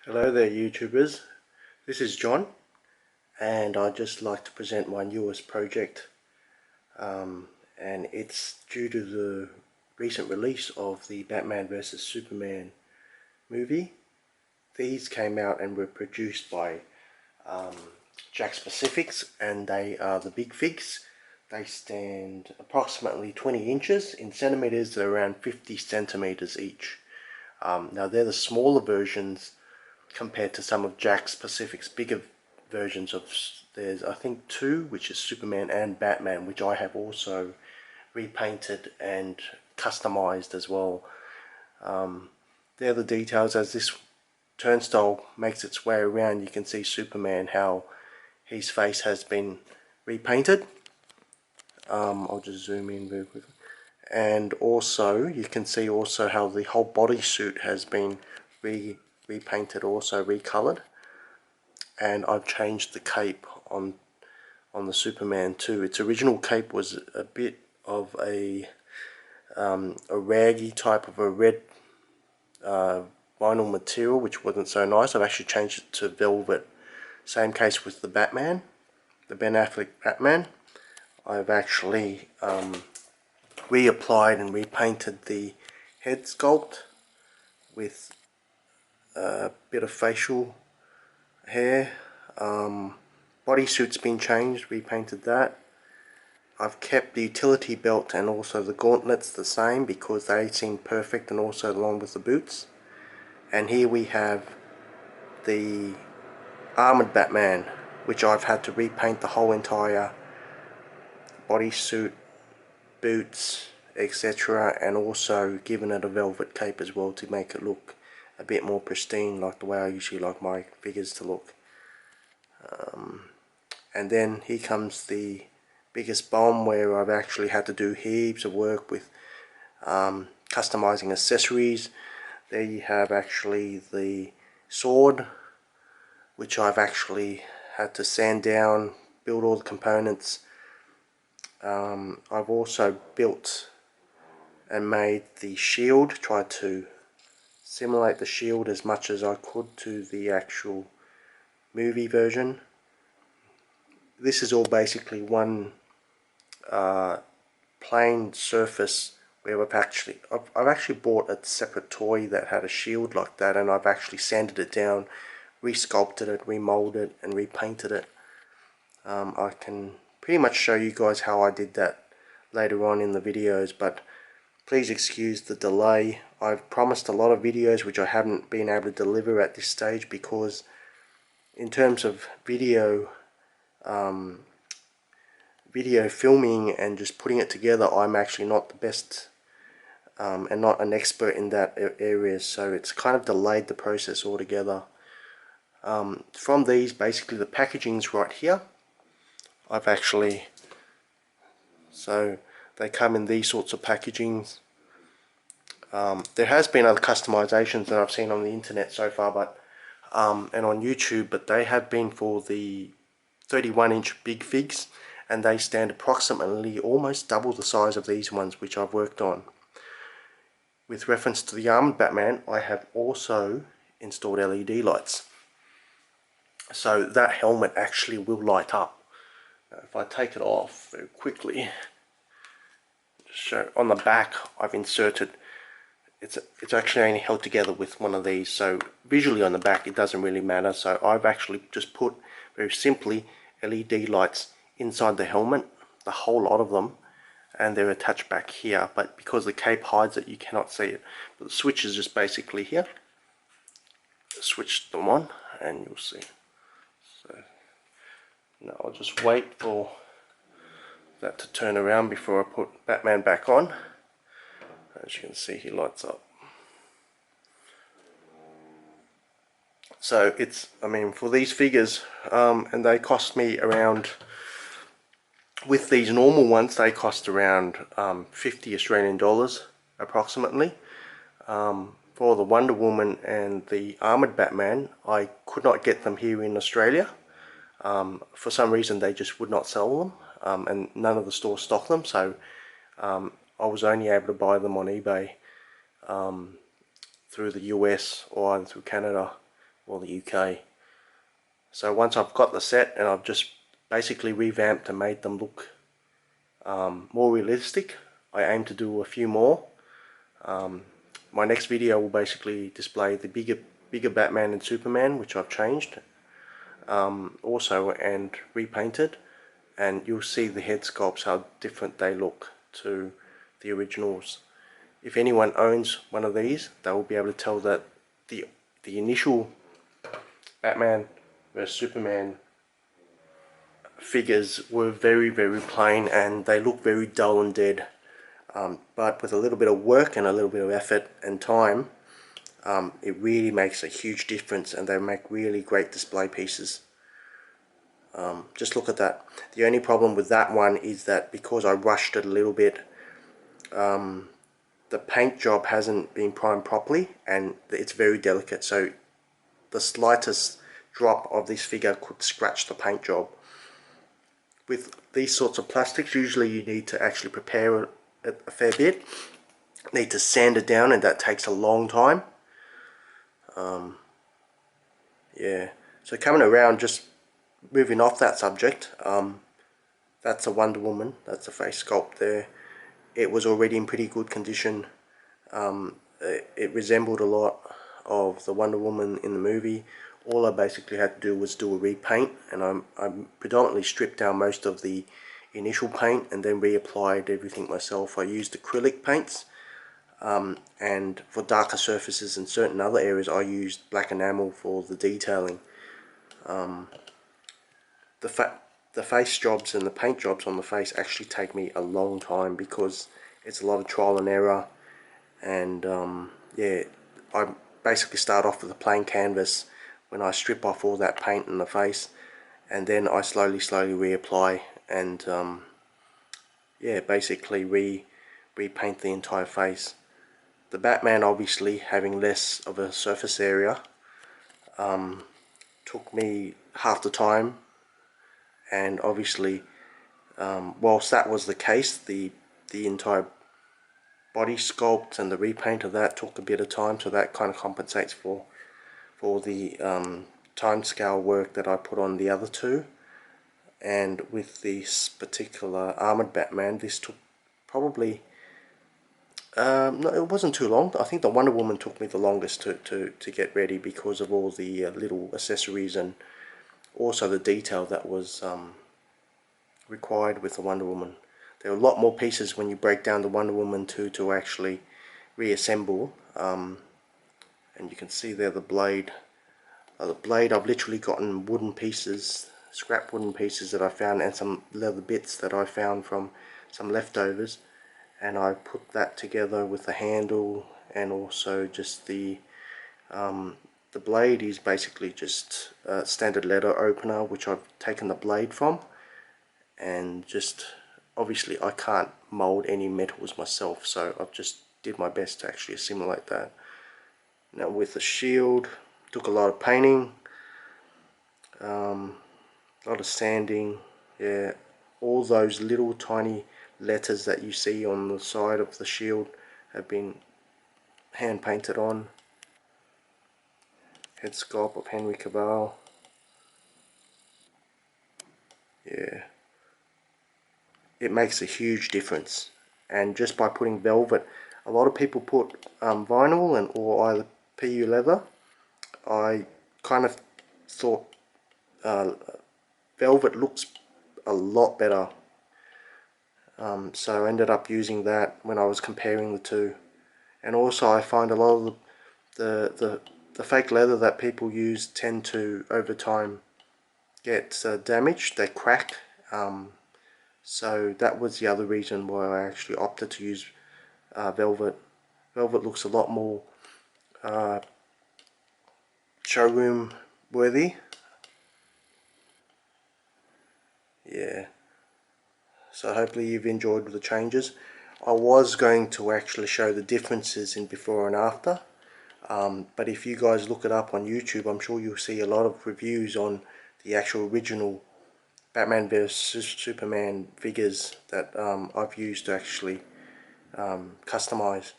Hello there YouTubers, this is John and I'd just like to present my newest project and it's due to the recent release of the Batman vs Superman movie. These came out and were produced by Jakks and they are the big figs. They stand approximately 20 inches. In centimeters they're around 50 centimeters each. Now they're the smaller versions compared to some of Jakks Pacific's bigger versions of. There's I think two, which is Superman and Batman, which I have also repainted and customized as well. They're the details. As this turnstile makes its way around, you can see Superman, how his face has been repainted. I'll just zoom in very quickly. And also you can see also how the whole bodysuit has been repainted, also recolored, and I've changed the cape on the Superman too. Its original cape was a bit of a raggy type of a red vinyl material, which wasn't so nice. I've actually changed it to velvet. Same case with the Batman, the Ben Affleck Batman. I've actually reapplied and repainted the head sculpt with a bit of facial hair. Bodysuit's been changed, repainted that. I've kept the utility belt and also the gauntlets the same because they seem perfect, and also along with the boots. And here we have the armored Batman, which I've had to repaint the whole entire bodysuit, boots, etc., and also given it a velvet cape as well to make it look a bit more pristine, like the way I usually like my figures to look. And then here comes the biggest bomb, where I've actually had to do heaps of work with customizing accessories. There you have actually the sword, which I've actually had to sand down, build all the components. I've also built and made the shield, tried to simulate the shield as much as I could to the actual movie version. This is all basically one plain surface where I've actually bought a separate toy that had a shield like that, and I've actually sanded it down, resculpted it, remolded it and repainted it. I can pretty much show you guys how I did that later on in the videos, but please excuse the delay. I've promised a lot of videos which I haven't been able to deliver at this stage, because in terms of video filming and just putting it together, I'm actually not the best and not an expert in that area, so it's kind of delayed the process altogether. From these, basically the packaging's right here. I've actually, so they come in these sorts of packagings. There has been other customizations that I've seen on the internet so far, but and on YouTube, but they have been for the 31-inch big figs, and they stand approximately almost double the size of these ones which I've worked on. With reference to the armored Batman, I have also installed LED lights, so that helmet actually will light up. Now, if I take it off very quickly, show on the back, I've inserted, it's actually only held together with one of these, so visually on the back it doesn't really matter. So I've actually just put, very simply, LED lights inside the helmet, the whole lot of them, and they're attached back here, but because the cape hides it, you cannot see it. But the switch is just basically here. Switch them on and you'll see. So now I'll just wait for that to turn around before I put Batman back on. As you can see, he lights up. So it's, I mean, for these figures, and they cost me around, with these normal ones, they cost around 50 Australian dollars approximately. For the Wonder Woman and the Armored Batman, I could not get them here in Australia. For some reason they just would not sell them, and none of the stores stock them, so I was only able to buy them on eBay through the US or either through Canada or the UK. So once I've got the set and I've just basically revamped and made them look more realistic, I aim to do a few more. My next video will basically display the bigger Batman and Superman, which I've changed also and repainted, and you'll see the head sculpts, how different they look to the originals. If anyone owns one of these, they will be able to tell that the initial Batman vs Superman figures were very plain and they look very dull and dead. But with a little bit of work and a little bit of effort and time, it really makes a huge difference, and they make really great display pieces. Just look at that. The only problem with that one is that because I rushed it a little bit, the paint job hasn't been primed properly and it's very delicate, so the slightest drop of this figure could scratch the paint job. With these sorts of plastics, usually you need to actually prepare it a fair bit, need to sand it down, and that takes a long time. Yeah, so coming around, just moving off that subject, that's a Wonder Woman, that's a face sculpt there. It was already in pretty good condition. It resembled a lot of the Wonder Woman in the movie. All I basically had to do was do a repaint, and I predominantly stripped down most of the initial paint and then reapplied everything myself. I used acrylic paints, and for darker surfaces and certain other areas I used black enamel for the detailing. The face jobs and the paint jobs on the face actually take me a long time because it's a lot of trial and error, and yeah, I basically start off with a plain canvas when I strip off all that paint in the face, and then I slowly reapply and yeah, basically repaint the entire face. The Batman, obviously having less of a surface area, took me half the time, and obviously whilst that was the case, the entire body sculpt and the repaint of that took a bit of time, so that kind of compensates for the time scale work that I put on the other two. And with this particular armored Batman, this took probably no, it wasn't too long. I think the Wonder Woman took me the longest to get ready because of all the little accessories and also the detail that was required with the Wonder Woman. There are a lot more pieces when you break down the Wonder Woman to actually reassemble. And you can see there the blade. The blade, I've literally gotten wooden pieces, scrap wooden pieces that I found, and some leather bits that I found from some leftovers, and I put that together with the handle, and also just the blade is basically just a standard letter opener which I've taken the blade from, and just obviously I can't mold any metals myself, so I've just did my best to actually assimilate that. Now with the shield, took a lot of painting, a lot of sanding. Yeah, all those little tiny letters that you see on the side of the shield have been hand painted on. Head sculpt of Henry Cavill. Yeah, it makes a huge difference. And just by putting velvet, a lot of people put vinyl and or either PU leather. I kind of thought velvet looks a lot better, so I ended up using that when I was comparing the two. And also I find a lot of the fake leather that people use tend to over time get damaged, they crack, so that was the other reason why I actually opted to use velvet. Velvet looks a lot more showroom worthy. Yeah, so hopefully you've enjoyed the changes. I was going to actually show the differences in before and after, but if you guys look it up on YouTube, I'm sure you'll see a lot of reviews on the actual original Batman vs Superman figures that I've used to actually customize.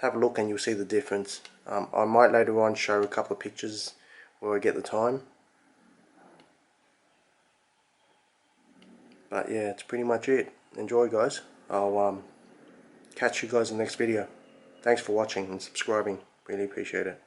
have a look and you'll see the difference. I might later on show a couple of pictures where I get the time. But yeah, it's pretty much it. Enjoy, guys. I'll catch you guys in the next video. Thanks for watching and subscribing. Really appreciate it.